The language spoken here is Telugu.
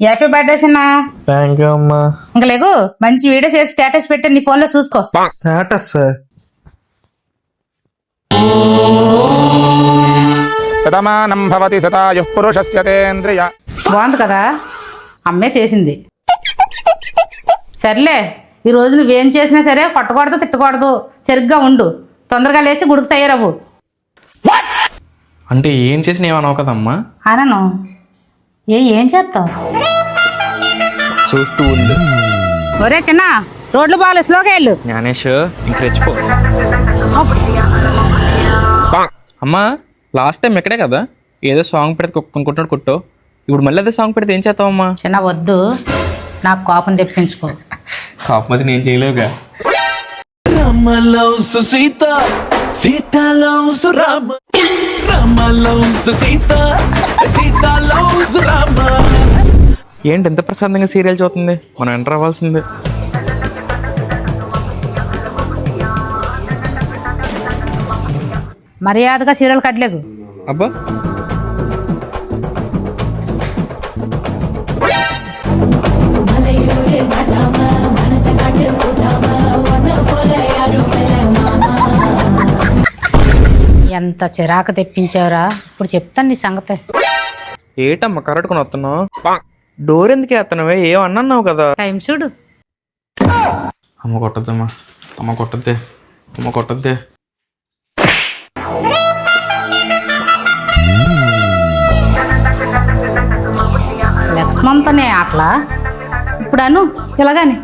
హ్యాపీ బర్త్డే చిన్న. థ్యాంక్ యూ అమ్మా. ఇంకా లేకు మంచి వీడియో చేసి స్టేటస్ పెట్టి నీ ఫోన్ లో చూసుకో. స్టేటస్ శతమానం భవతి శతాయుః పురుషస్య తేంద్రియ. బాగుంది కదా, అమ్మే చేసింది. సర్లే, ఈ రోజు నువ్వేం చేసినా సరే కొట్టకూడదు తిట్టకూడదు, సరిగ్గా ఉండు. తొందరగా లేచి గుడికి తయారవ్వు. అంటే ఏం చేసిన ఏమన్నావు కదమ్మా? అనను. ఏం చేస్తావు? చూస్తూ ఉండు. ఒరే చిన్న, రోడ్లు బాగాలేదు, స్లోగా వెళ్ళు. జ్ఞానేష్ ఇంక రెచ్చిపో. అమ్మా లాస్ట్ టైం ఎక్కడే కదా ఏదో సాంగ్ పెడితే కొనుక్కుంటాడు కుట్టో, ఇప్పుడు మళ్ళీ అదే సాంగ్ పెడితే ఏం చేస్తావమ్మా? చిన్న వద్దు, నాకు కోపం తెప్పించుకో. కాపు మధ్య నేను చేయలేవుగా. Rama loves Sita, Sita loves Rama. Rama loves Sita, Sita loves Rama. ఏంటి ఎంత ప్రశాంతంగా సీరియల్ చూస్తుంది, మనం ఎంటర్ అవ్వాల్సిందే. మర్యాదగా సీరియల్ కట్టలేకు. అబ్బా ఎంత చిరాకు తెప్పించావురా, ఇప్పుడు చెప్తాను నీ సంగతి. ఏటమ్మా కరెక్ట్కొని వస్తున్నావు? డోర్ ఎందుకు వేస్తున్నావే, ఏమన్నావు కదా. టైం చూడు. అమ్మ కొట్టద్దమ్మా, అమ్మ కొట్టద్దే, అమ్మ కొట్టద్దే. నెక్స్ట్ మంత్ అనే అట్లా ఇప్పుడు అను ఇలాగాని